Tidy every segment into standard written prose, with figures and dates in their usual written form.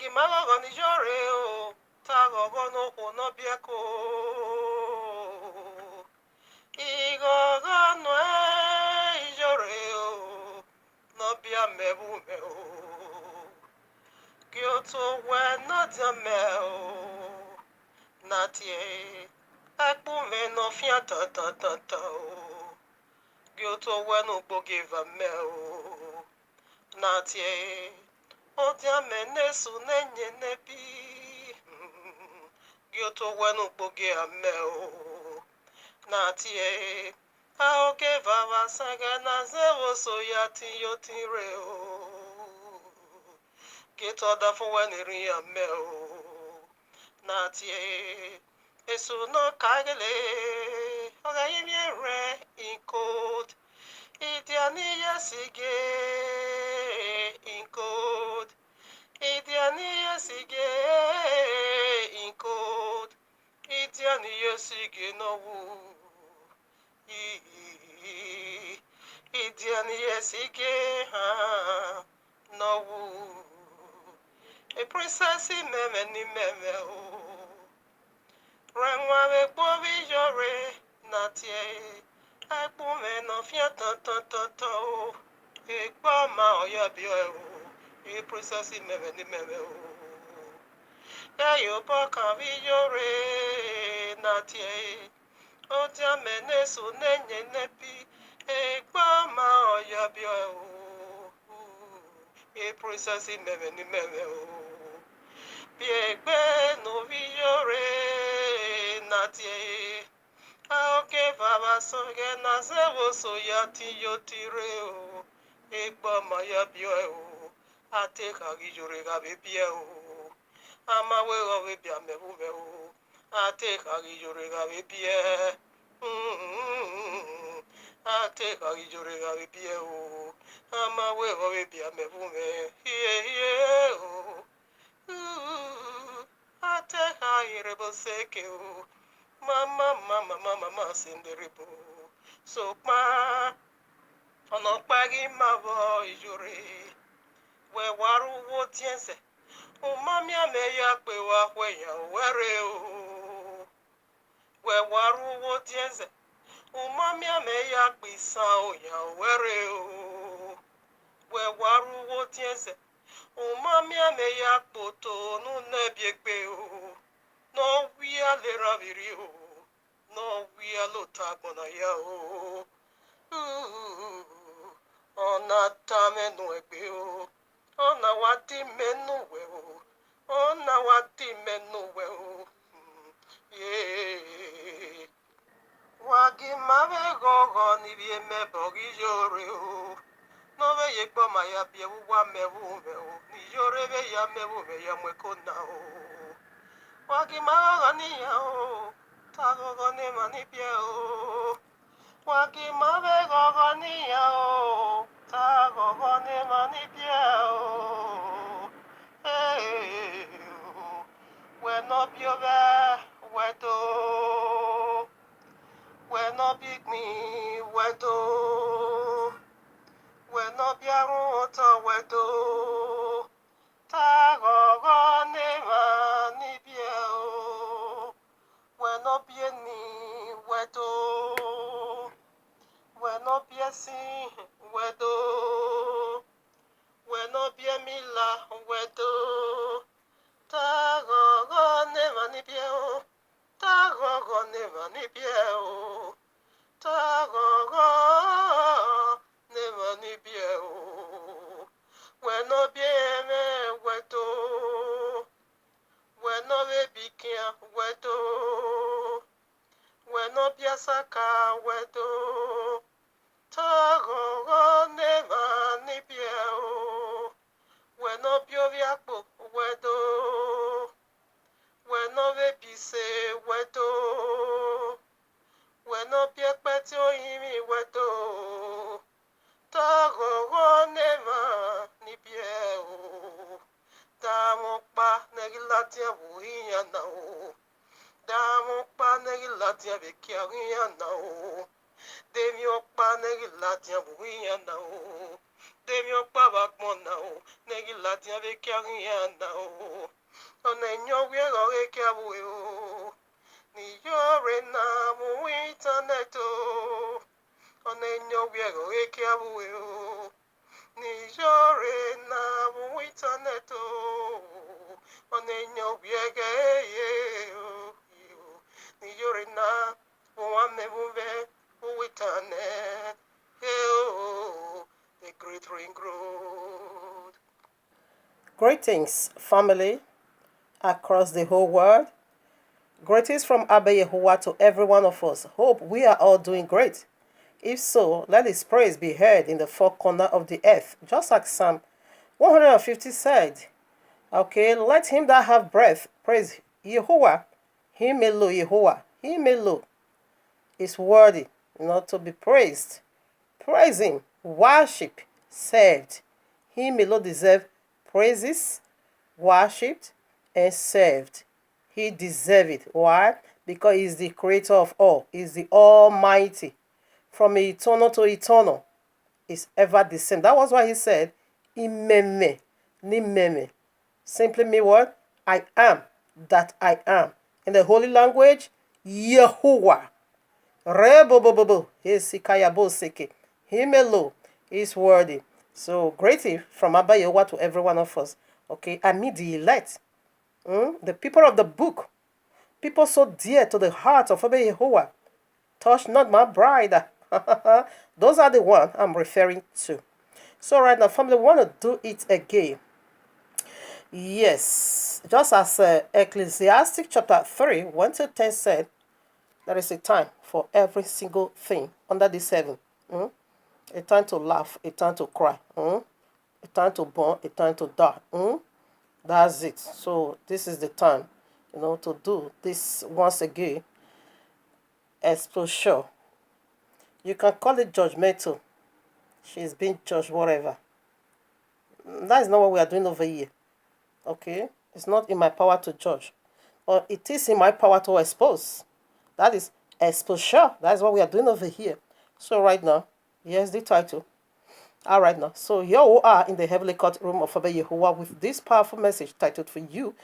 Wagimago ni jore o, tagogo no hono bieko. Igogo no e jore o, no bia mebu me o. Kyoto we no dame o, natie. Akpu me no fia ta ta ta ta o. Kyoto we no bogiva me o, natie. Odia menesu nenye nebi Gyoto wenu boge ameo Natie Aoke vava saga na zewo soyati yotireo Gyoto da fo weniri ameo Natie Esu no kagele Oga yimye re in code Idiani yasige in code Idiani yasige in code Idiani yasige no wu Idiani yasige no wu A princess meme ni meme o Rangwa me bovi jore natie Akpu me no fia ta ta ta ta o Ekpa ma oya bio o E princess meme ni meme o Ya yo pa ka vi jore natie Otia me ne su nenye nepi Ekpa ma oya bio o E princess meme ni meme o Biegbe no vi jore natie Aoke baba soge na zewo soyati yotire o Egba maya bio o Ate kagi jure ga bebie o Ama we go we bia me bu me o Ate kagi jure ga bebie Ate kagi jure ga bebie o Ama we go we bia me bu me Hiye o Ate kagi rebo seke o Mama sinderibo So pa Ono pagi mabo ijure We waru wo tiense Umami ame ya kwe wa kweya were o We waru wo tiense Umami ame ya kwe sa o ya were o We waru wo tiense Umami ame ya kpoto nu nebiekpe o No we are the raviri o No we are lota bona ya o Ona tame no ebe o Ona wati menu we o Ona wati menu we o Yeah Wagi mave gogo ni vie me bogi jore o No ve ye kwa maya bie wa mevu me o Ni jore ve ya mevu me ya mwekona o Wagi maga ni ya o Tago gone mani pie o Wagi mave gogo ni ya o Tago gone mani pie o Hey o We no piove we do We no big me we do We no biaruto we do Tago gone mani pie o We no bieni we do We no biesi we do We no biemila we do Tago gone mani pie o Tago gone mani pie o Tago gone mani pie o We no bieme we do We no be bikia we do We no biasaka we do Tago gone mani pie o We no bioviakpo we do We no be bise we do We no biekpeti oyimi we do Tago gone mani pie o Damokpa negilatia buhiya na o Damokpa negilatia bekia na o Demi okpa negilatia buhiya na o Demio Pavakmona, Negilati avec Ariana, on a no real or a cabo. Ni yorena mu interneto, on a no real or a cabo. Ni yorena mu interneto, on a no real. Ni yorena, one me move, internet. The Great Ring Road. Greetings, family across the whole world. Greetings from Abba Yehovah to every one of us. Hope we are all doing great. If so, let his praise be heard in the four corners of the earth, just like Psalm 150 said. Okay, let him that have breath praise Yehovah. Him alone, Yehovah. Him alone is worthy, to be praised. Praise him, worship, served. Him alone deserve praises, worshipped, and served. He deserves it. Why? Because he's the creator of all. He's the Almighty. From eternal to eternal, is ever the same. That was why he said, Imeme, Nimeme. Simply mean what? I am that I am. In the holy language, Yehovah. Rebobobobo. Hesikayaboseke. Him alone is worthy. So greeting from Abba Yehovah to every one of us. Okay, I mean the elect. The people of the book. People so dear to the heart of Abba Yehovah. Touch not my bride. Those are the ones I'm referring to. So right now, family, we want to do it again. Yes. Just as Ecclesiastic chapter 3, 1 to 10 said, there is a time for every single thing under this heaven. A time to laugh, a time to cry, a time to born, a time to die. That's it. So this is the time, to do this once again. Exposure. You can call it judgmental. She's being judged, whatever. That is not what we are doing over here. Okay? It's not in my power to judge. Or it is in my power to expose. That is exposure. That is what we are doing over here. So right now, here's the title. All right now. So here we are in the heavenly courtroom of Abba Yehovah with this powerful message titled for you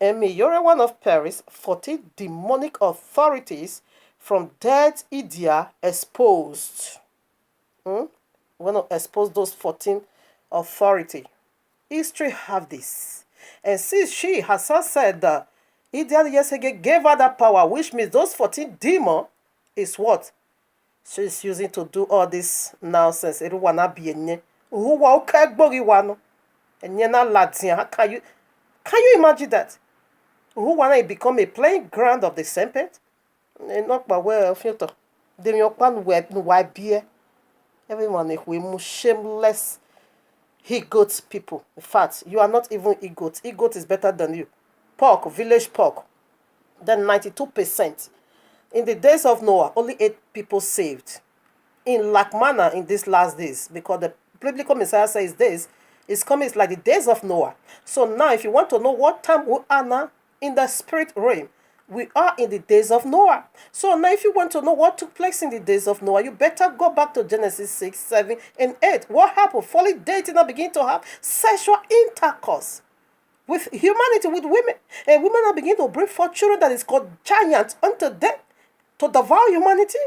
and me. You're one of Paris, 14 demonic authorities from dead India exposed. We want to expose those 14 authority. History have this. And since she herself said that India yesterday gave her that power, which means those 14 demons is what she's using to do all this nonsense. Can you imagine that? Who wanna become a playing ground of the serpent? Not by way of filter. Then your pan web no why beer. Everyone if we shameless he-goat people. In fact, you are not even he-goat. He-goat is better than you. Pork, village pork. Then 92%. In the days of Noah, only 8 people saved. In like manner in these last days, because the biblical Messiah says this is coming like the days of Noah. So now, if you want to know what time we are now in the spirit realm, we are in the days of Noah. So now, if you want to know what took place in the days of Noah, you better go back to Genesis 6, 7, and 8. What happened? Folly dating and begin to have sexual intercourse with humanity, with women. And women are beginning to bring forth children that is called giants unto them to devour humanity.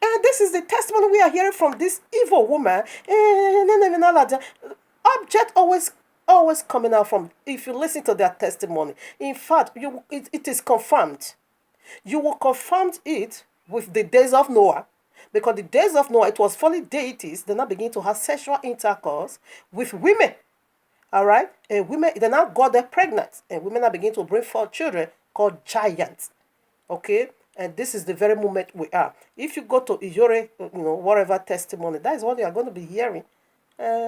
And this is the testimony we are hearing from this evil woman. Object always coming out from, if you listen to their testimony. In fact, it is confirmed. You will confirm it with the days of Noah. Because the days of Noah, it was fully deities. They now begin to have sexual intercourse with women. All right? And women, they now got them pregnant. And women now begin to bring forth children called giants. Okay? And this is the very moment we are. If you go to Ijore, whatever testimony, that is what you are going to be hearing.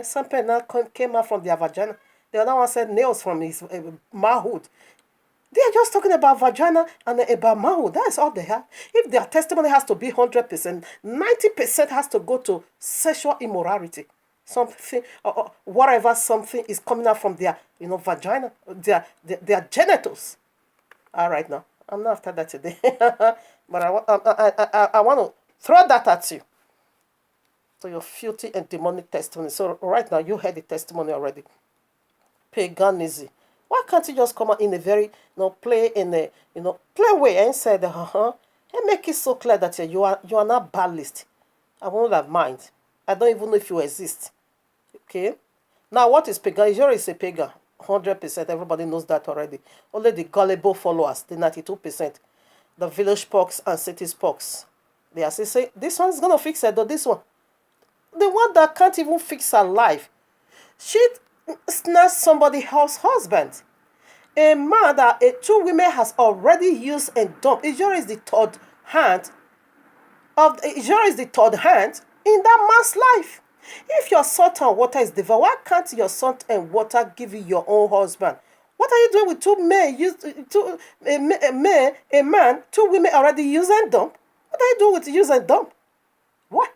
Something now came out from their vagina. The other one said nails from his manhood. They are just talking about vagina and about manhood. That is all they have. If their testimony has to be 100%, 90% has to go to sexual immorality. Something, or whatever something is coming out from their, vagina, their genitals. All right now. I'm not after that today. But I want to throw that at you. to your filthy and demonic testimony. So right now, you heard the testimony already. Paganism. Why can't you just come out in a very, play in a, play way and say that, and make it so clear that you are not balanced. I won't have mind. I don't even know if you exist. Okay? Now, what is pagan? Israel is a pagan. 100%. Everybody knows that already. Only the gullible followers, the 92%. The village pox and cities pox. They are saying, this one is going to fix it, though this one. The one that can't even fix her life. She snatched somebody else's husband. A man that two women has already used and dumped. Israel is the third hand in that man's life. If your salt and water is devoured, why can't your salt and water give you your own husband? What are you doing with two men, two women already use and dump? What are you doing with use and dump? What?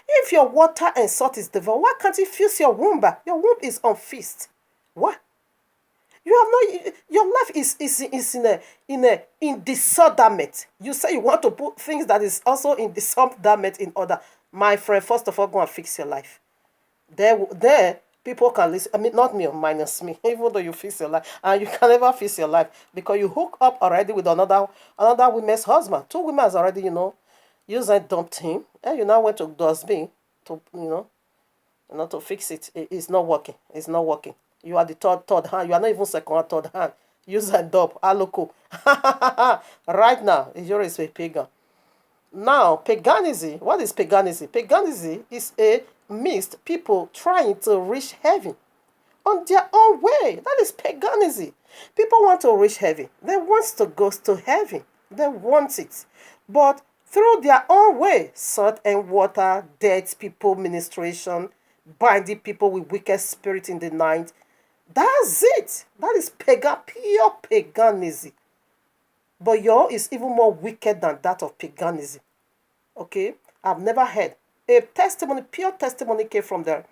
If your water and salt is devoured, why can't you fuse your womb? Your womb is unfixed. What? You have not. Your life is in disorderment. You say you want to put things that is also in disorderment in order. My friend, first of all, go and fix your life. There, people can listen. I mean, not me, minus me. Even though you fix your life, and you can never fix your life because you hook up already with another woman's husband. Two women has already, used and dumped him, and you now went to dustbin to, to fix it. It's not working. It's not working. You are the third hand. You are not even second or third hand. Use and dump. Aloko. Right now, Israel is a pagan. Now, paganism. What is paganism? Paganism is a mixed people trying to reach heaven on their own way. That is paganism. People want to reach heaven. They want to go to heaven. They want it. But through their own way, salt and water, dead people, ministration, binding people with wicked spirit in the night. That's it. That is pure paganism. But yours is even more wicked than that of paganism. Okay? I've never heard. A testimony, pure testimony came from the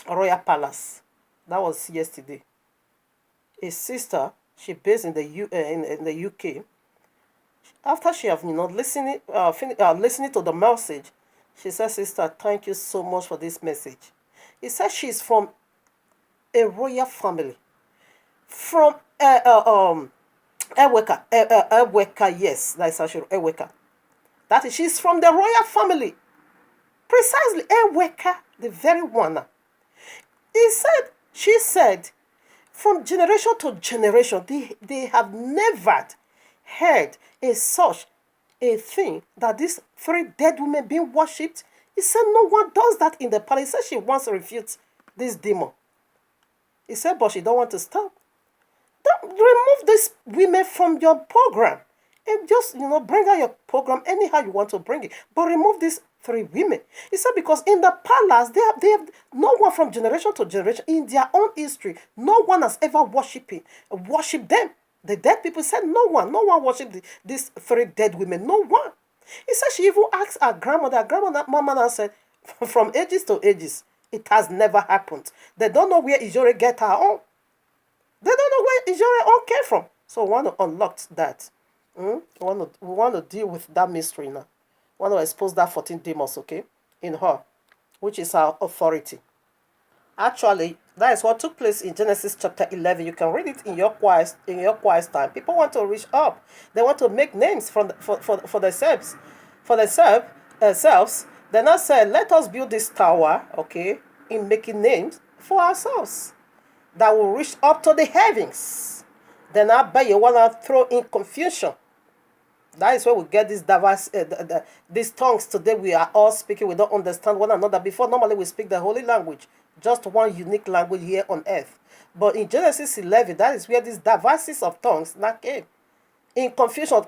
Royal Palace. That was yesterday. A sister, she based in the UK. After she have listening to the message, she said, "Sister, thank you so much for this message." He said she's from a royal family, from Eweka, yes, that's actually Eweka. That is, she's from the royal family, precisely Eweka, the very one. She said, from generation to generation, they have never heard such a thing that these three dead women being worshipped. He said no one does that in the palace. He said she wants to refute this demon. He said, but she don't want to stop. Don't remove these women from your program. And just, bring out your program anyhow you want to bring it. But remove these three women. He said, because in the palace, they have no one from generation to generation, in their own history, no one has ever worshipped them. The dead people said no one worshipped these three dead women. No one. He said she even asked her grandmother. Mama said, from ages to ages, it has never happened. They don't know where Ijore get her own. They don't know where Ijore own came from. So we want to unlock that. We want to deal with that mystery now. We want to expose that 14 demons, okay, in her, which is our authority. Actually, that is what took place in Genesis chapter 11. You can read it in your quiet time. People want to reach up. They want to make names for themselves. They now said, let us build this tower, okay, in making names for ourselves that will reach up to the heavens. Then I bet you want to throw in confusion. That is where we get these diverse, these tongues today. We are all speaking. We don't understand one another. Before, normally we speak the holy language, just one unique language here on earth. But in Genesis 11, that is where these diversities of tongues now came. In confusion,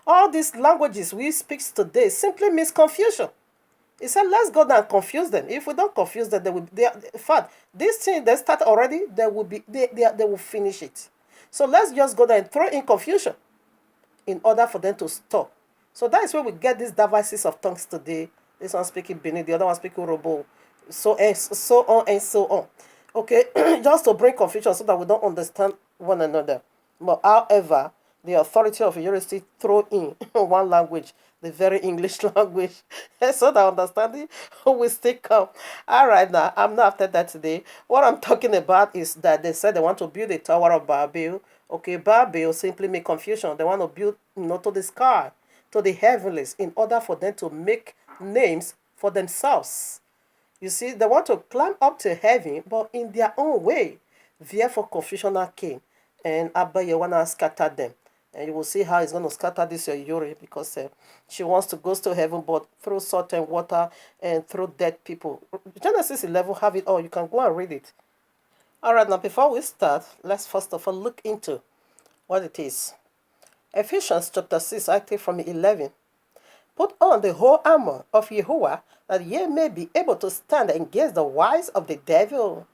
all these languages we speak today simply means confusion. He said, let's go down and confuse them. If we don't confuse them, in fact, this thing they start already, they will finish it. So let's just go there and throw in confusion in order for them to stop. So that is where we get these devices of tongues today. This one speaking Benin, the other one speaking Robo, so on and so on. Okay, just to bring confusion so that we don't understand one another. But however, the authority of Yorùbá throw in one language, the very English language, so that understanding will still come. All right, now I'm not after that today. What I'm talking about is that they said they want to build a Tower of Babel. Okay, Babel simply make confusion. They want to build, to the sky, to the heavens, in order for them to make names for themselves. You see, they want to climb up to heaven, but in their own way. Therefore, confusion came, and Abba Yawana scattered them. And you will see how he's going to scatter this Yuri, because she wants to go to heaven, but through salt and water and through dead people. Genesis 11 have it all. You can go and read it. All right, now before we start, let's first of all look into what it is. Ephesians chapter 6, I take from 11. Put on the whole armor of Yahuwah, that ye may be able to stand against the wiles of the devil.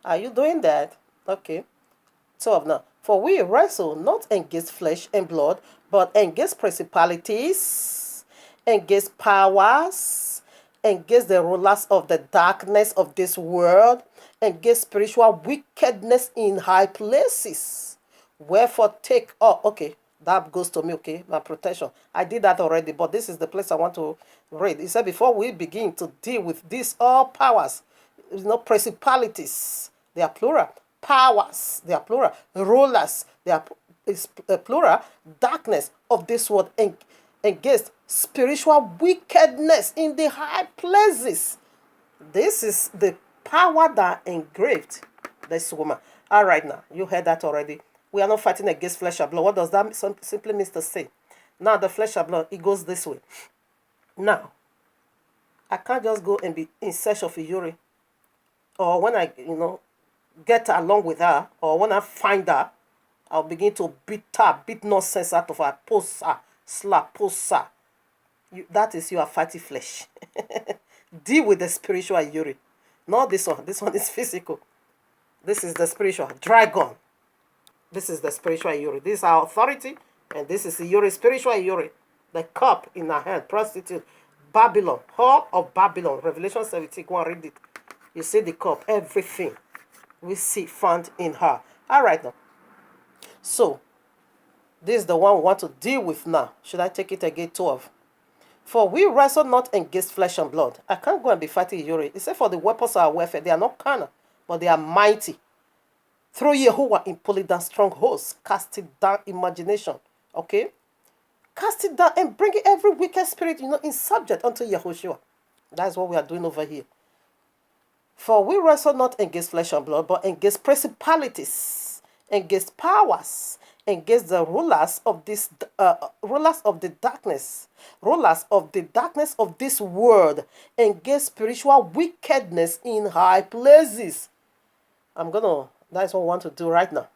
Are you doing that? Okay. 12 now. For we wrestle not against flesh and blood, but against principalities, against powers, against the rulers of the darkness of this world, against spiritual wickedness in high places. Wherefore take up, okay, that goes to me, okay, my protection. I did that already, but this is the place I want to read. He said, before we begin to deal with these all powers, principalities, they are plural. Powers, they are plural. Rulers, they are plural. Darkness of this world, against spiritual wickedness in the high places. This is the power that engraved this woman. All right, now, you heard that already. We are not fighting against flesh and blood. What does that simply mean to say? Now, the flesh and blood, it goes this way. Now, I can't just go and be in search of a Yuri. Or when I, get along with her, or when I find her, I'll begin to beat her, beat nonsense out of her, post her, slap, post her. That is your fatty flesh. Deal with the spiritual Yuri. Not this one. This one is physical. This is the spiritual dragon. This is the spiritual Yuri. This is our authority, and this is the Yuri, spiritual Yuri. The cup in her hand, prostitute, Babylon, hall of Babylon. Revelation 17, go and read it. You see the cup, everything we see found in her. All right now. So, this is the one we want to deal with now. Should I take it again, 12? For we wrestle not against flesh and blood. I can't go and be fighting Yuri. He said, for the weapons of our warfare, they are not carnal, but they are mighty. Through Yahuwah in pulling down strongholds, casting down imagination. Okay? Cast it down and bring every wicked spirit, in subject unto Yahushua. That's what we are doing over here. For we wrestle not against flesh and blood, but against principalities, against powers, against the rulers of this, rulers of the darkness of this world, against spiritual wickedness in high places. That's what we want to do right now.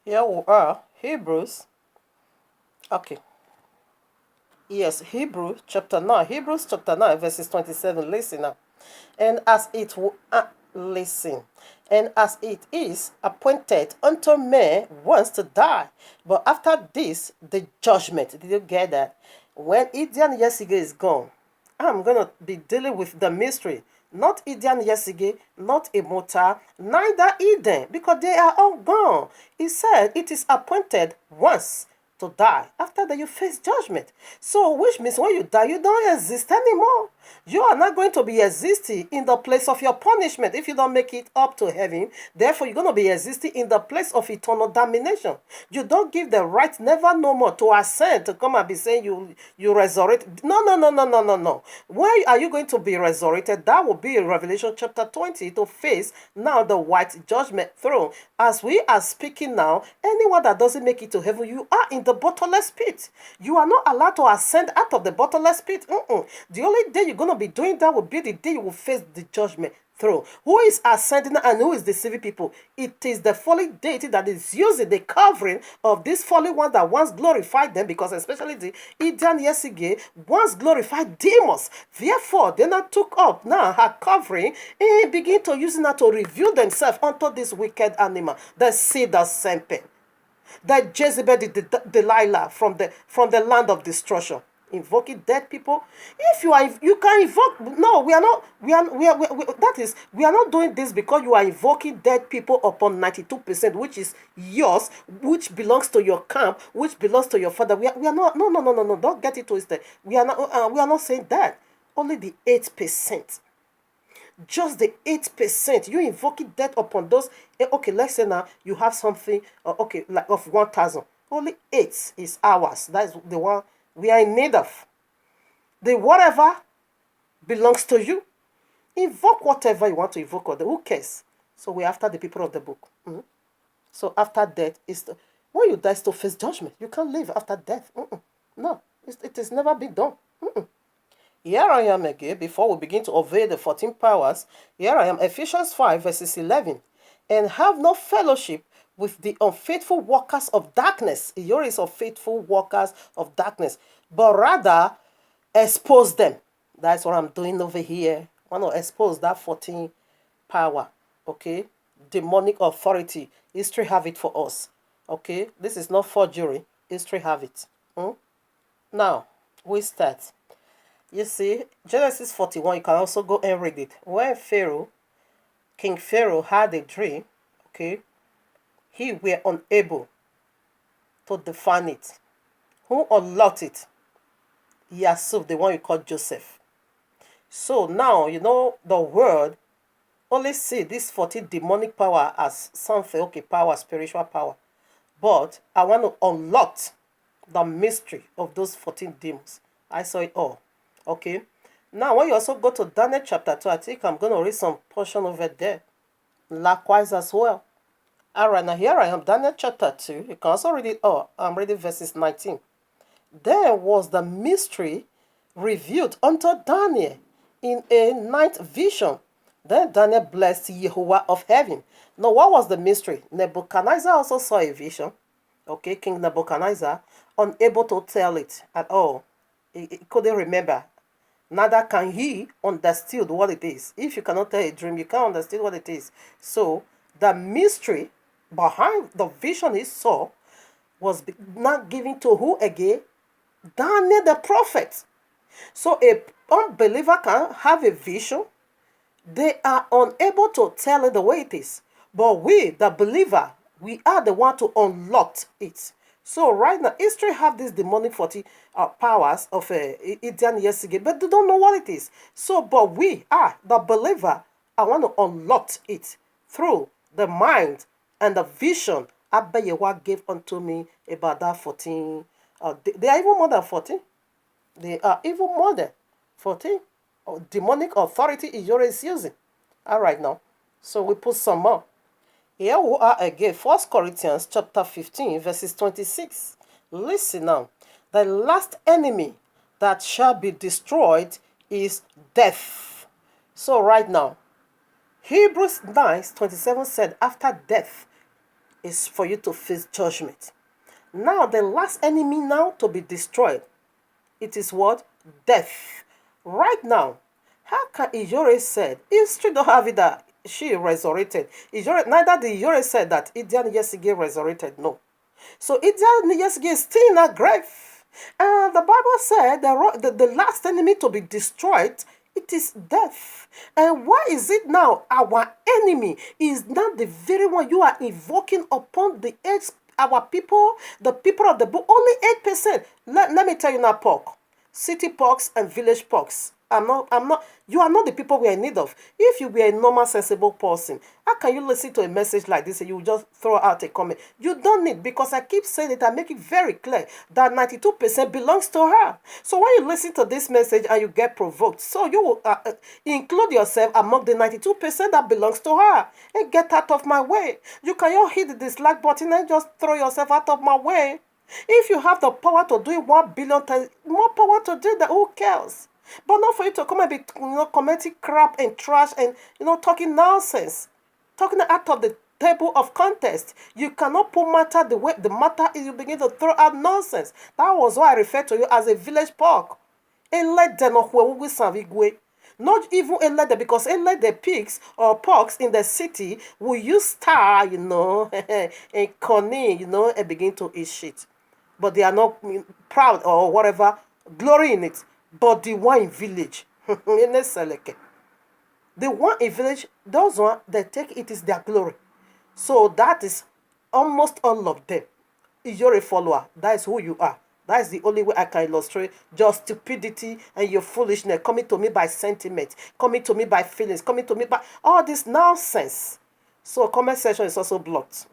Here we are, Hebrews. Okay. Yes, Hebrews chapter 9, verses 27. Listen now. And as it is appointed unto men once to die, but after this the judgment. Did you get that? When Idian Yesige is gone, I'm gonna be dealing with the mystery. Not Idian Yesige, not Immortal, neither Eden, because they are all gone. He said it is appointed once to die. After that, you face judgment. So, which means when you die, you don't exist anymore. You are not going to be existing in the place of your punishment if you don't make it up to heaven. Therefore, you're going to be existing in the place of eternal damnation. You don't give the right never no more to ascend to come and be saying you resurrect. No. Where are you going to be resurrected? That will be in Revelation chapter 20 to face now the white judgment throne. As we are speaking now, anyone that doesn't make it to heaven, you are in the bottomless pit. You are not allowed to ascend out of the bottomless pit. The only day you're going to be doing that will be the day you will face the judgment throne. Who is ascending and who is deceiving people? It is the fallen deity that is using the covering of this fallen one that once glorified them, because especially the Idan Yesige once glorified demons. Therefore, they now took up now her covering and begin to use it to reveal themselves unto this wicked animal, the cedar serpent, that Jezebel, the Delilah from the land of destruction. invoking dead people. If you are, you can invoke. No, we are not. That is, we are not doing this because you are invoking dead people upon 92%, which is yours, which belongs to your camp, which belongs to your father. We are not. No, no, no, no, no. Don't get it twisted. We are not. We are not saying that. Only the 8%. Just the 8%. You invoking death upon those. Okay, let's say now you have something. Okay, like of 1,000. Only 8 is ours. That is the one we are in need of. The whatever belongs to you. Invoke whatever you want to invoke. Who cares? So we're after the people of the book. So after death is when you die is to face judgment. You can't live after death. No, it has never been done. Here I am again, before we begin to obey the 14 powers. Here I am, Ephesians 5, verses 11. And have no fellowship with the unfaithful workers of darkness. Here is unfaithful workers of darkness. But rather, expose them. That's what I'm doing over here. I want to expose that 14 power. Okay? Demonic authority. History have it for us. Okay? This is not forgery. History have it. Now, we start. You see, Genesis 41, you can also go and read it. When King Pharaoh had a dream, okay, he were unable to define it. Who unlocked it? Yusuf, the one you call Joseph. So now, the world only see this 14 demonic power as something, okay, power, spiritual power. But I want to unlock the mystery of those 14 demons. I saw it all. Okay. Now, when you also go to Daniel chapter 2, I think I'm going to read some portion over there. Likewise as well. All right, now here I am, Daniel chapter 2. You can also read it all. I'm reading verses 19. There was the mystery revealed unto Daniel in a night vision. Then Daniel blessed Yehovah of heaven. Now, what was the mystery? Nebuchadnezzar also saw a vision. Okay, King Nebuchadnezzar, unable to tell it at all. He couldn't remember. Neither can he understand what it is. If you cannot tell a dream, you can't understand what it is. So, the mystery behind the vision he saw was not given to who again? Daniel the prophet. So, a unbeliever can have a vision. They are unable to tell it the way it is. But we, the believer, we are the one to unlock it. So right now, history have these demonic 40 powers of Idian Yesige, but they don't know what it is. So, but we are the believer. I want to unlock it through the mind and the vision Abayewa gave unto me about that 14. They are even more than 14. They are even more than 14. Demonic authority is using. All right now. So we put some more. Here we are again, 1 Corinthians chapter 15, verses 26. Listen now. The last enemy that shall be destroyed is death. So right now, Hebrews 9:27 said, after death is for you to face judgment. Now, the last enemy now to be destroyed, it is what? Death. Right now, how can Ijore said, history don't have it that she resurrected. Neither the Ijore said that Idian Yesige resurrected. No. So Idian Yesige is still in a grave. And the Bible said the last enemy to be destroyed, it is death. And why is it now our enemy is not the very one you are invoking upon the edge? Our people, the people of the book, only 8%. Let me tell you now, pork. City pox and village pox. You are not the people we are in need of. If you were a normal, sensible person, how can you listen to a message like this and you just throw out a comment? You don't need, because I keep saying it, I make it very clear that 92% belongs to her. So when you listen to this message and you get provoked, so you will include yourself among the 92% that belongs to her and get out of my way. You cannot hit the dislike button and just throw yourself out of my way. If you have the power to do it 1 billion times, more power to do that. Who cares? But not for you to come and be, commenting crap and trash and, talking nonsense. Talking out of the table of contest. You cannot put matter the way the matter is. You begin to throw out nonsense. That was why I refer to you as a village pork. And let them know where we savigwe. Not even a letter, because a let the pigs or porks in the city will use star, and cunning, and begin to eat shit. But they are not proud or whatever glory in it. But the one in village, ene seleke. The one in village, those one they take it is their glory. So that is almost all of them. If you're a follower, that is who you are. That is the only way I can illustrate your stupidity and your foolishness coming to me by sentiment, coming to me by feelings, coming to me by all this nonsense. So comment section is also blocked.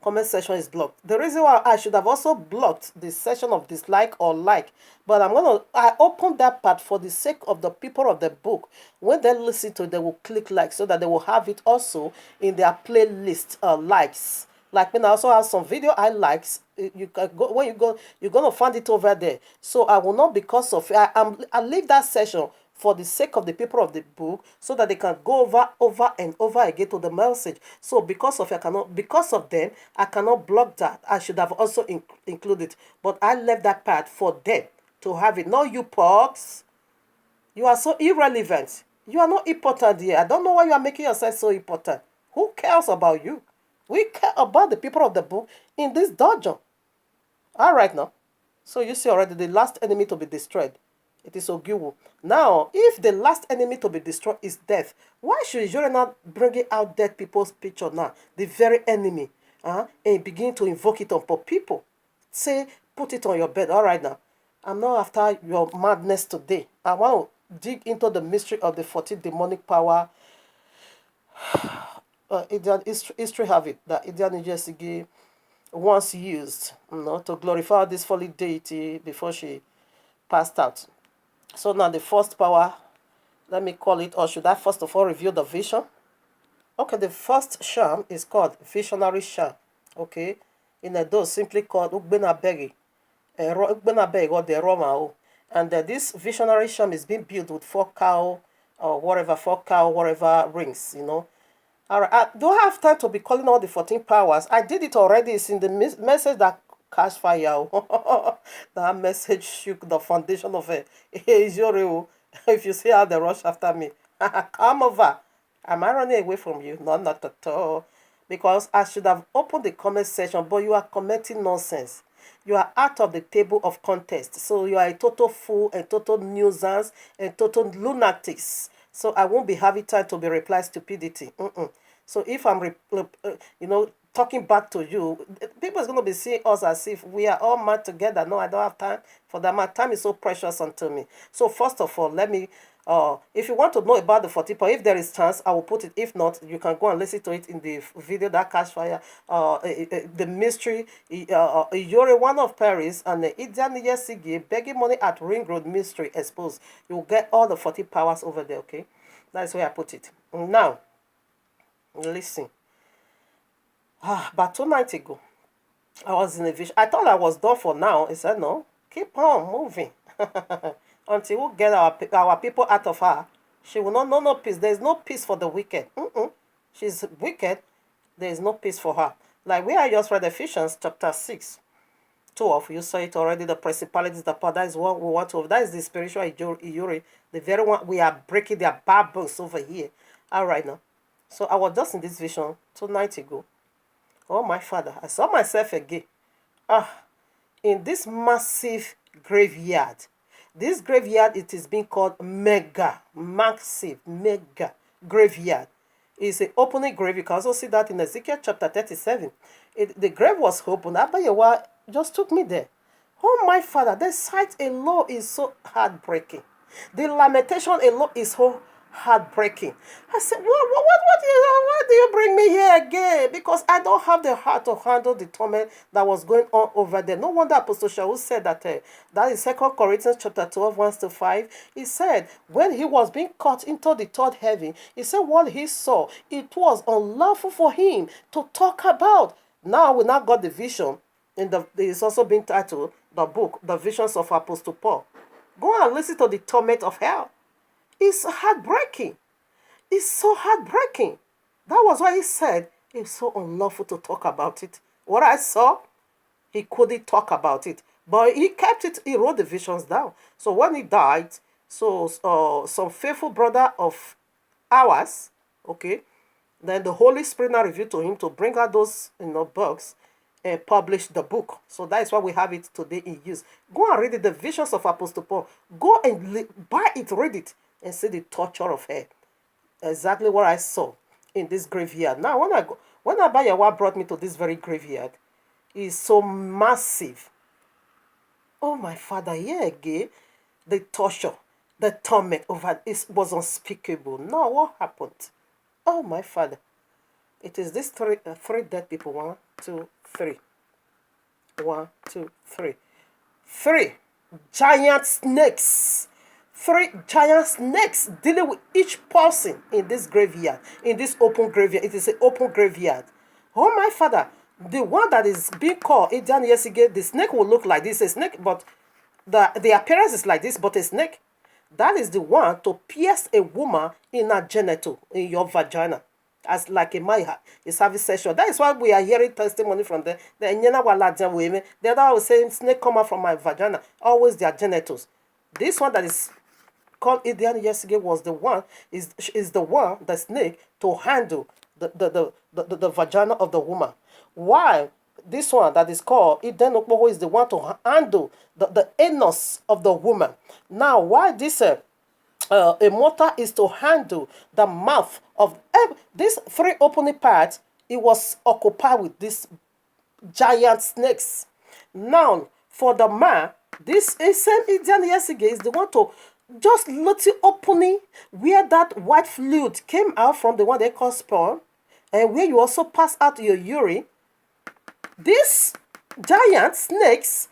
Comment section is blocked. The reason why I should have also blocked the section of dislike or like, but I opened that part for the sake of the people of the book. When they listen to it, they will click like so that they will have it also in their playlist likes. Like when I also have some video I likes, you can go when you go, you're gonna find it over there. So I will not because of I leave that session for the sake of the people of the book so that they can go over and over again to the message. So because of them I cannot block that. I should have also included, but I left that part for them to have it. Not you pogs. You are so irrelevant. You are not important here. I don't know why you are making yourself so important. Who cares about you? We care about the people of the book in this dungeon. All right now. So you see already the last enemy to be destroyed. It is Ogiwu. Now, if the last enemy to be destroyed is death, why should you not bring out dead people's picture now? The very enemy. And begin to invoke it upon people. Say, put it on your bed. All right now. I'm not after your madness today. I want to dig into the mystery of the 14 demonic power. Indian history have it that Indian Jesige once used, to glorify this holy deity before she passed out. So now the first power, let me call it, or should I first of all review the vision? Okay, the first sham is called visionary sham. Okay, in a dose simply called Ugbenabegi, Ugbenabegi or the Roma. And this visionary sham is being built with 4 cow or whatever, 4 cow, whatever rings, All right, I don't have time to be calling all the 14 powers. I did it already. It's in the message that catch fire. That message shook the foundation of it. If you see how they rush after me, come over. Am I running away from you? No, not at all. Because I should have opened the comment section, but you are commenting nonsense. You are out of the table of contest. So you are a total fool and total nuisance and total lunatics. So I won't be having time to be reply stupidity. So if I'm, talking back to you, people is going to be seeing us as if we are all mad together. No, I don't have time for that. My time is so precious unto me. So first of all, let me, if you want to know about the 40 point, if there is chance, I will put it. If not, you can go and listen to it in the video that catch fire. The mystery, you're one of Paris and the Idian Yesigi begging money at Ring Road mystery exposed. You will get all the 40 powers over there, okay? That's where I put it. Now, listen. About 2 nights ago, I was in a vision. I thought I was done for now. He said, no, keep on moving. Until we get our people out of her. She will not know no peace. There is no peace for the wicked. She's wicked. There is no peace for her. Like we are just read Ephesians chapter 6. 12. You saw it already. The principalities, the power. That is what we want to. That is the spiritual Iyuri. The very one we are breaking their barbers over here. All right now. So I was just in this vision 2 nights ago. Oh my Father, I saw myself again. In this massive graveyard. This graveyard, it is being called massive graveyard. It's an opening grave. You can also see that in Ezekiel chapter 37. The grave was opened. Abayewa just took me there. Oh my Father, the sight alone is so heartbreaking. The lamentation alone is so heartbreaking. I said, why do you bring me here again? Because I don't have the heart to handle the torment that was going on over there. No wonder Apostle Shaul said that, that is 2 Corinthians chapter 12, 1-5. He said, when he was being caught into the third heaven, he said what he saw, it was unlawful for him to talk about. Now we now got the vision, and it's also been titled, the book, The Visions of Apostle Paul. Go and listen to the torment of hell. It's heartbreaking. It's so heartbreaking. That was why he said it's so unlawful to talk about it. What I saw, he couldn't talk about it. But he kept it, he wrote the visions down. So when he died, so some faithful brother of ours, okay, then the Holy Spirit now revealed to him to bring out those, books. published the book. So that is why we have it today in use. Go and read it, the Visions of Apostle Paul. Go and buy it, read it, and see the torture of her. Exactly what I saw in this graveyard. Now, when Abayawa brought me to this very graveyard, it's so massive. Oh, my father, here again, the torture, the torment over it was unspeakable. Now, what happened? Oh, my father. It is this three dead people. 1, 2, 3. 1, 2, 3. 3 giant snakes. 3 giant snakes dealing with each person in this graveyard, in this open graveyard. It is an open graveyard. Oh, my father. The one that is being called Idan Yesige, the snake will look like this, a snake, but the appearance is like this, but a snake. That is the one to pierce a woman in a genital, in your vagina, as like a man is having sexual. That is why we are hearing testimony from them. The other one was saying snake come out from my vagina, always their genitals. This one that is called Idan Yesige was the one, is the one, the snake, to handle the vagina of the woman. Why this one that is called Iden Okpoho is the one to handle the anus of the woman. Now, why this a mortar is to handle the mouth of these 3 opening parts, it was occupied with these giant snakes. Now, for the man, this same Idan Yesige is the one to just little opening where that white fluid came out from, the one they call sperm, and where you also pass out your urine. These giant snakes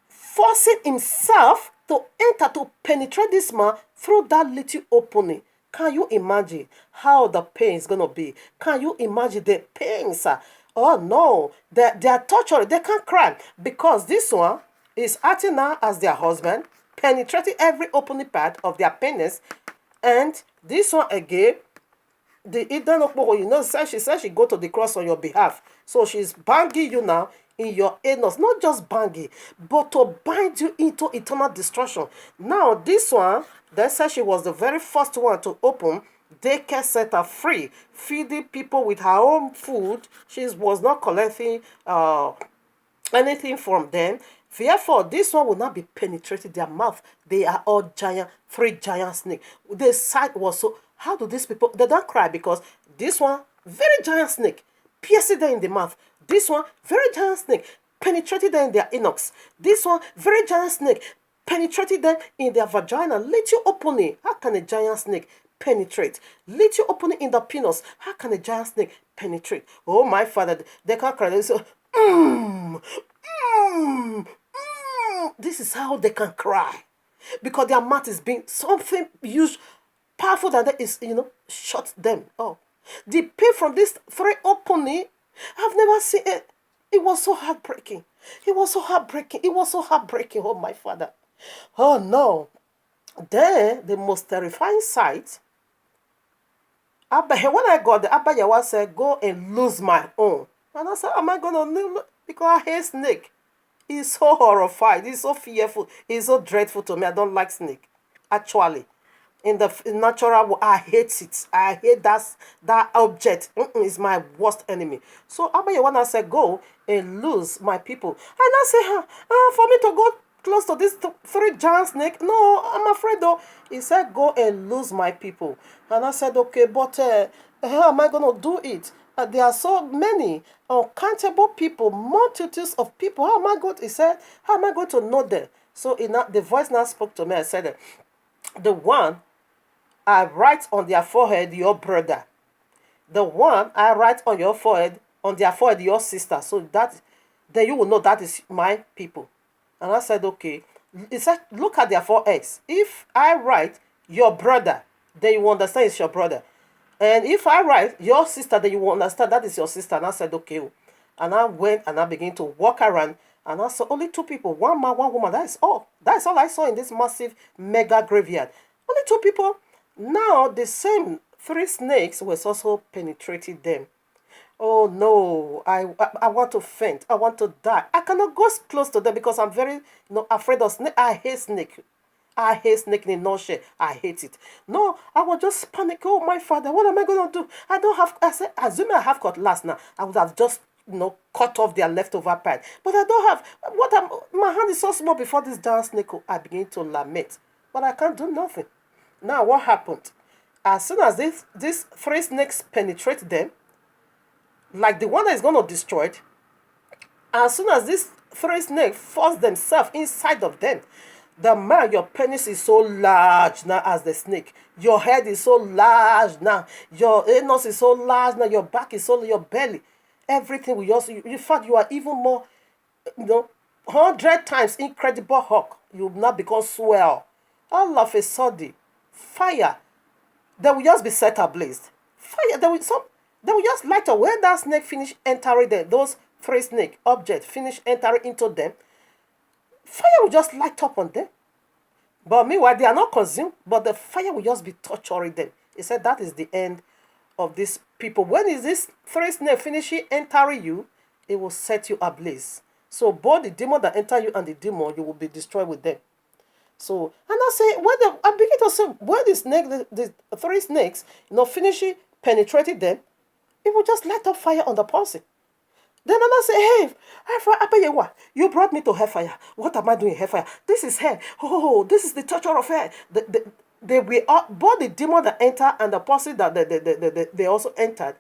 forcing himself to enter, to penetrate this man through that little opening. Can you imagine how the pain is going to be? Can you imagine the pains? Oh no, they are tortured. They can't cry because this one is acting now as their husband, penetrating every opening part of their penis. And this one again, the Eden Okpoho, she said she go to the cross on your behalf. So she's banging you now in your anus. Not just banging, but to bind you into eternal destruction. Now, this one, they said she was the very first one to open daycare center free, feeding people with her own food. She was not collecting anything from them. Therefore, this one will not be penetrating their mouth. They are all giant, 3 giant snakes. The sight was so... How do these people... They don't cry because this one, very giant snake, piercing them in the mouth. This one, very giant snake, penetrated them in their anus. This one, very giant snake, penetrated them in their vagina. Little opening. How can a giant snake penetrate? Little opening in the penis. How can a giant snake penetrate? Oh, my father, they can't cry. They say, This is how they can cry. Because their mouth is being something used powerful than that is, shut them. Oh, the pain from this 3 opening, I've never seen it. It was so heartbreaking. It was so heartbreaking. It was so heartbreaking. Oh, my father. Oh, no. Then, the most terrifying sight, when I got there, Abba Yawa said, go and lose my own. And I said, am I going to lose? Because I hate snake. He's so horrified. He's so fearful. He's so dreadful to me. I don't like snake. Actually. In the natural world, I hate it. I hate that object. It's my worst enemy. So Abba Yawana said, go and lose my people. And I say, for me to go close to this 3 giant snake? No, I'm afraid though. He said, go and lose my people. And I said, okay, but how am I going to do it? There are so many uncountable people, multitudes of people. How am I going to, he said, how am I going to know them? So the voice now spoke to me and said, the one I write on their forehead, your brother. The one I write on your forehead, on their forehead, your sister. So that, then you will know that is my people. And I said, okay. He said, look at their foreheads. If I write your brother, then you will understand it's your brother. And if I write your sister, then you will understand that is your sister. And I said, okay. And I went and I began to walk around. And I saw only 2 people, 1 man, 1 woman. That is all. That is all I saw in this massive mega graveyard. Only 2 people. Now, the same 3 snakes was also penetrating them. Oh, no. I want to faint. I want to die. I cannot go close to them because I'm very afraid of snake. I hate snake. I hate snake in a nutshell. I hate it. No, I was just panic. Oh, my father, what am I going to do? I don't have... I said, assuming I have cutlass now, I would have just cut off their leftover part. But I don't have my hand is so small before this giant snake. I begin to lament, but I can't do nothing. Now what happened? As soon as these three snakes penetrate them, like the one that is going to destroy it, as soon as these three snakes force themselves inside of them, the man, your penis is so large now as the snake. Your head is so large now. Your anus is so large now. Your back is so, your belly. Everything will just, in fact, you are even more, 100 times incredible Hulk. You will not become swell. All of a sudden, fire, they will just be set ablaze. Fire, they will just light up. When that snake finish entering them, those three snake objects finish entering into them, fire will just light up on them. But meanwhile, they are not consumed, but the fire will just be torturing them. He said that is the end of these people. When is this three snake finishing entering you, it will set you ablaze. So both the demon that enter you and the demon, you will be destroyed with them. So, and I say, I begin to say, when the three snakes, finishing penetrating them, it will just light up fire on the person. Then I say, hey, you brought me to hellfire. What am I doing in hellfire? This is hell. Oh, this is the torture of hell. Both the demon that enter and the person that they also entered,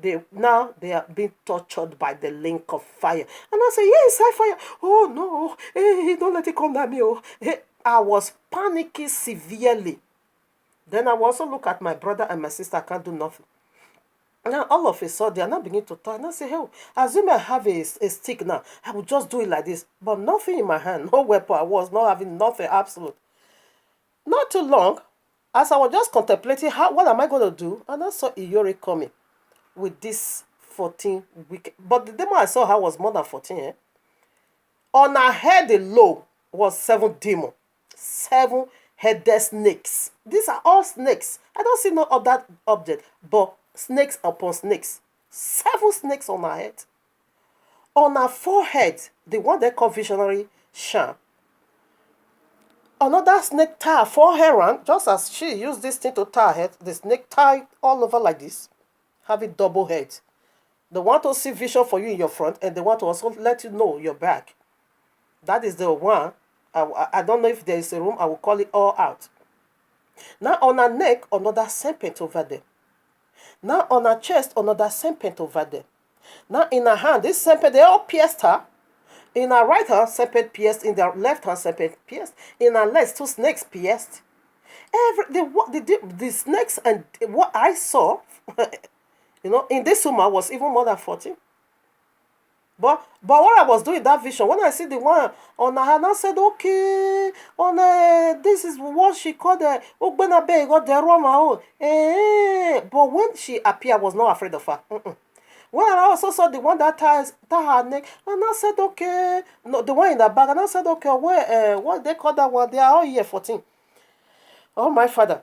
they are being tortured by the link of fire. And I say, yes, fire. Oh no, hey, don't let it come down me. Oh, hey, I was panicking severely. Then I will also look at my brother and my sister. I can't do nothing. Now, all of a sudden, they are not beginning to talk. And I say, hey, assume I have a stick now. I will just do it like this. But nothing in my hand, no weapon. I was not having nothing, absolute. Not too long, as I was just contemplating, what am I going to do? And I saw Iyori coming with this 14 week. But the demon I saw her was more than 14. Eh? On her head alone was 7 demons. 7 headed snakes. These are all snakes. I don't see no other object, but snakes upon snakes. 7 snakes on her head. On her forehead, the one they call visionary Sham. Another snake tie her forehead around, just as she used this thing to tie her head. The snake tied all over like this, having double head. They want to see vision for you in your front, and they want to also let you know your back. That is the one. I don't know if there is a room. I will call it all out. Now on her neck, another serpent over there. Now on her chest, another serpent over there. Now in her hand, this serpent, they all pierced her. In her right hand, serpent pierced. In their left hand, serpent pierced. In her legs, 2 snakes pierced. The snakes and what I saw, in this woman was even more than 40. But what I was doing that vision, when I see the one on her hand, I said, okay, this is what she called the Ogbenabe, got the Roma. But when she appeared, I was not afraid of her. When I also saw the one that ties her neck, and I said, okay, no, the one in the back, and I said, okay, what they call that one? They are all here 14. Oh, my father.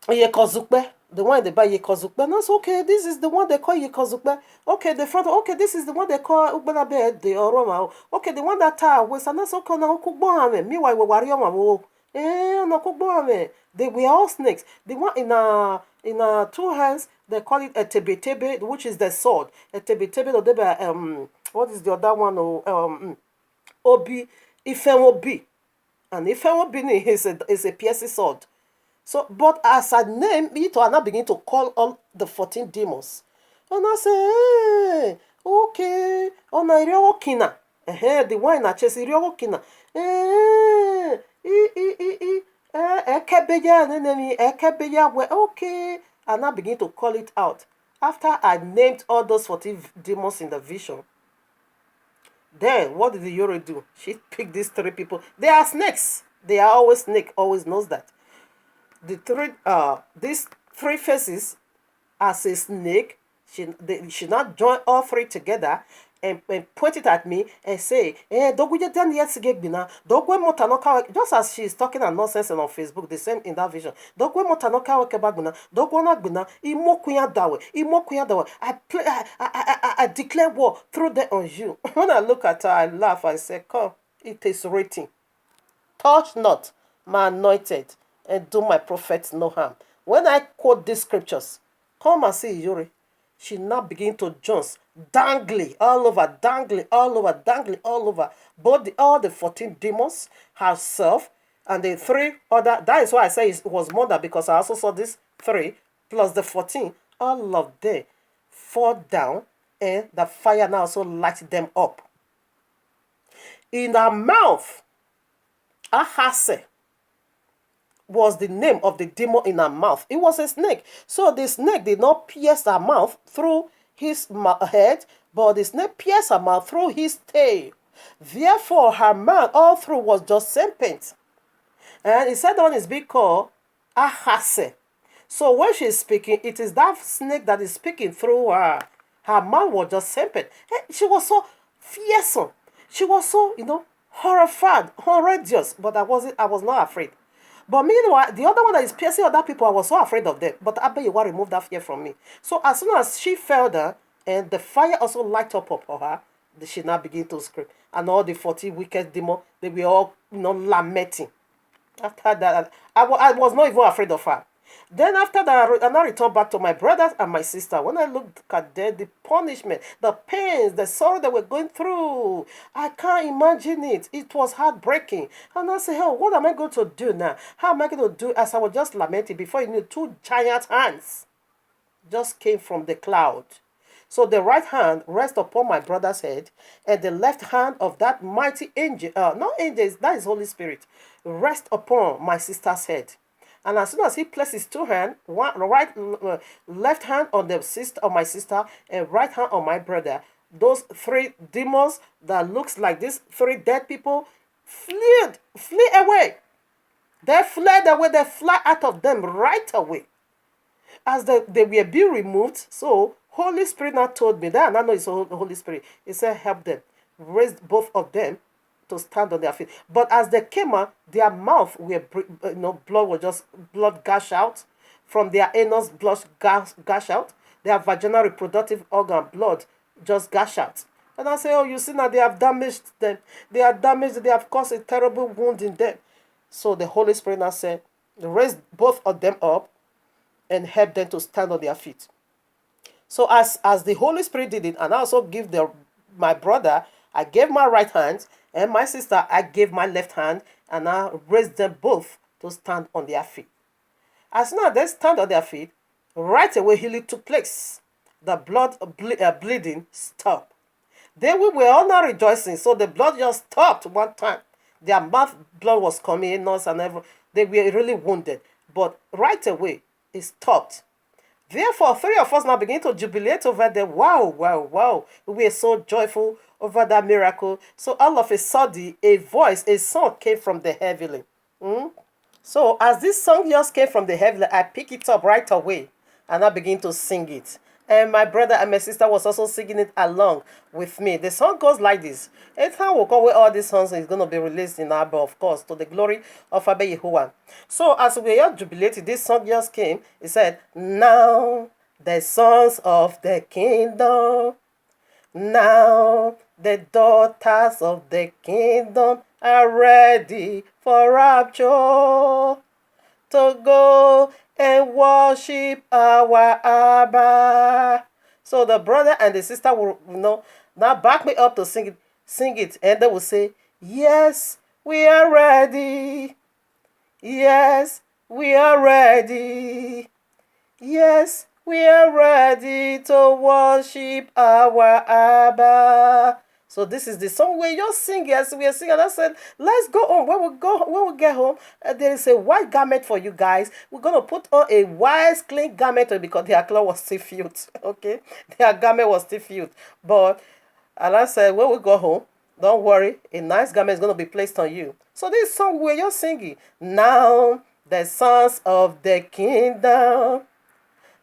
Yekozukbe, the one in the back, Yekozukbe. And I said, okay, this is the one they call Yekozukbe. Okay, the front, okay, this is the one they call Ugbenabe, the Oroma. Okay, the one that tie her waist, and I said, okay, now Kukbohame. Meanwhile, we were Yoma. No Kukbohame. They were all snakes. The one in 2 hands, they call it a tebe, which is the sword. A tebe, what is the other one? Obi, Ifemobi. And Ifemobi is a piercing sword. So, but as I name it, I now begin to call all the 14 demons. And I say, hey, okay, on a Ryokina. The one in a chest, Ryokina. Okay. And I begin to call it out. After I named all those 14 demons in the vision, then what did the Yori do? She picked these 3 people. They are snakes. They are always snake, always knows that. These 3 faces as a snake, she not join all 3 together and point it at me and say, just as she's talking a nonsense on Facebook, the same in that vision. I declare war through them on you. When I look at her, I laugh. I say, come, it is written. Touch not my anointed, and do my prophets no harm. When I quote these scriptures, come and see Yuri. she now begin to jounce, dangling all over, dangling all over, dangling all over. Both all the 14 demons, herself, and the 3 other. That is why I say it was more than, because I also saw this 3 plus the 14. All of them fall down, and the fire now also lights them up. In her mouth, Ahase was the name of the demon in her mouth. It was a snake. So the snake did not pierce her mouth through his head, but the snake pierced her mouth through his tail. Therefore, her mouth all through was just serpent. And he said one is being called Ahase. So when she's speaking, it is that snake that is speaking through her. Her mouth was just serpent. She was so fearsome. She was so, horrified, horrendous. But I was not afraid. But meanwhile, the other one that is piercing other people, I was so afraid of them. But Abayewa removed that fear from me. So as soon as she fell down, and the fire also light up for her, she now began to scream. And all the 40 wicked demons, they were all, lamenting. After that, I was not even afraid of her. Then after that, I returned back to my brothers and my sister. When I looked at them, the punishment, the pains, the sorrow they were going through, I can't imagine it. It was heartbreaking. And I said, oh, what am I going to do now? How am I going to do? As I was just lamenting, before you knew, 2 giant hands just came from the cloud. So the right hand rests upon my brother's head, and the left hand of that mighty angel, not angels, that is Holy Spirit, rest upon my sister's head. And as soon as he placed his 2 hands, left hand on the sister of my sister, and right hand on my brother, those 3 demons that looks like this 3 dead people flee away. They fled away. They fly out of them right away. As they were being removed, so Holy Spirit now told me that, and I know it's the Holy Spirit. He said, help them. Raise both of them to stand on their feet. But as they came out, their mouth were, blood gush out. From their anus, blood gush out. Their vaginal reproductive organ, blood just gush out. And I say, oh, you see now, they have damaged them. They are damaged. They have caused a terrible wound in them. So the Holy Spirit now said, raise both of them up and help them to stand on their feet. So as the Holy Spirit did it, and I also give my brother, I gave my right hand, and my sister, I gave my left hand, and I raised them both to stand on their feet. As soon as they stand on their feet, right away healing took place. The blood bleeding stopped. Then we were all now rejoicing, so the blood just stopped one time. Their mouth blood was coming in, nose and everything. They were really wounded, but right away it stopped. Therefore, 3 of us now begin to jubilate over them. Wow, wow, wow. We are so joyful over that miracle. So all of a sudden, a song came from the heavenly. So as this song just came from the heavenly, I pick it up right away and I begin to sing it. And my brother and my sister was also singing it along with me. The song goes like this. Anytime we go where all these songs is going to be released in Abba, of course, to the glory of Abba Yehovah. So as we are jubilating, this song just came. It said, now the sons of the kingdom, now the daughters of the kingdom are ready for rapture to go and worship our Abba. So the brother and the sister will now back me up to sing it, and they will say, yes, we are ready. Yes, we are ready. Yes, we are ready to worship our Abba. So this is the song we're just singing. As we are singing, I said, let's go home. When we get home, there is a white garment for you guys. We're going to put on a white, clean garment because their clothes was still filth. Okay? Their garment was still filth. But, and I said, when we go home, don't worry, a nice garment is going to be placed on you. So this song we're just singing. Now, the sons of the kingdom,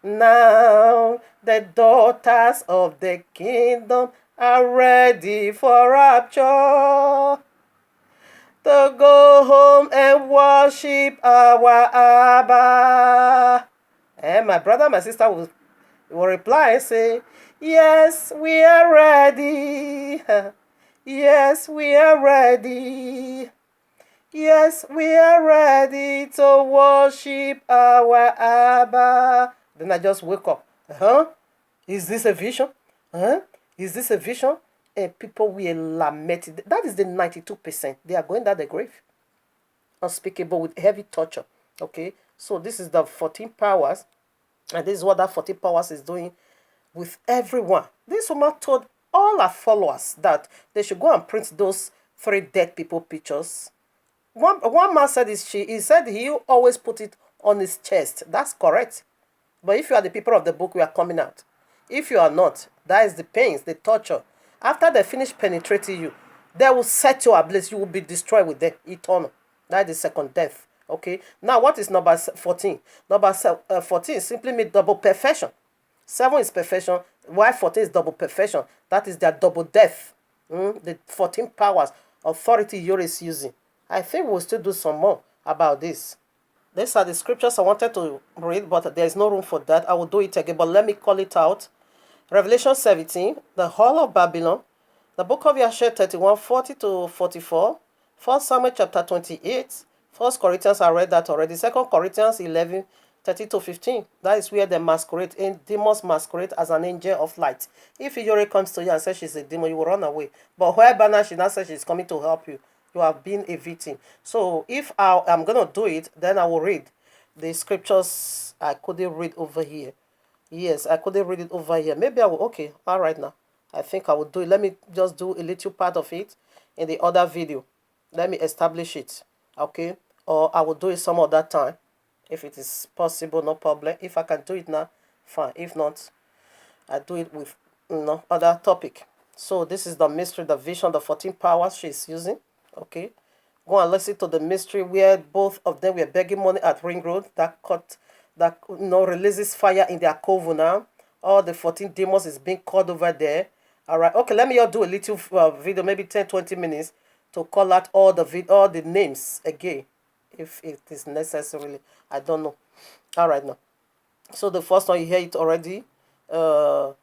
now, the daughters of the kingdom are ready for rapture to go home and worship our Abba. And my brother and my sister will reply and say, yes, we are ready. Yes, we are ready. Yes, we are ready to worship our Abba. Then I just wake up. Is this a vision? Huh? Is this a vision? And people will lament it. That is the 92%. They are going down the grave. Unspeakable with heavy torture. Okay? So this is the 14 powers. And this is what that 14 powers is doing with everyone. This woman told all her followers that they should go and print those 3 dead people pictures. One man said he said he always put it on his chest. That's correct. But if you are the people of the book, we are coming out. If you are not, that is the pains, the torture. After they finish penetrating you, they will set you ablaze. You will be destroyed with them, eternal. That is second death. Okay. Now, what is number 14? Number 14 simply means double perfection. 7 is perfection, while 14 is double perfection. That is their double death. The 14 powers, authority Yuri is using. I think we'll still do some more about this. These are the scriptures I wanted to read, but there is no room for that. I will do it again, but let me call it out. Revelation 17, the Hall of Babylon, the book of Yashar 31, 40 to 44, 1 Samuel chapter 28, 1 Corinthians, I read that already, 2 Corinthians 11, 30 to 15. That is where they masquerade, and demons masquerade as an angel of light. If Iyore comes to you and says she's a demon, you will run away. But whereby now she now says she's coming to help you, you have been a victim. So if I'm going to do it, then I will read the scriptures I couldn't read over here. Yes, I couldn't read it over here. Maybe I will. Okay, all right now. I think I will do it. Let me just do a little part of it in the other video. Let me establish it. Okay? Or I will do it some other time. If it is possible, no problem. If I can do it now, fine. If not, I do it with other topic. So this is the mystery, the vision, the 14 powers she's using. Okay? Go and listen to the mystery where both of them were begging money at Ring Road. That releases fire in their coven now. All the 14 demons is being called over there. All right. Okay, let me just do a little video, maybe 10-20 minutes, to call out all the names again, if it is necessarily. I don't know. All right now. So the first one, you hear it already. A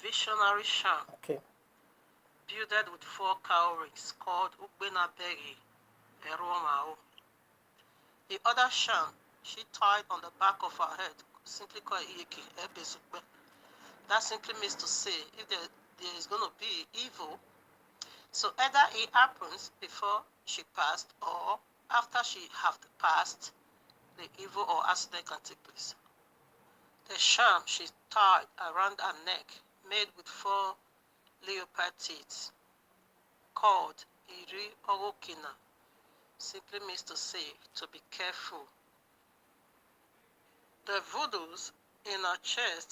visionary sham. Okay. Builded with 4 cowries called Ugbenabegi Eromao. The other sham she tied on the back of her head, simply called Iyeki Ebezukbe. That simply means to say if there is going to be evil, so either it happens before she passed or after she have passed, the evil or accident can take place. The sham she tied around her neck, made with 4 leopard teeth, called Iri Orokina, simply means to say to be careful. The voodoos in her chest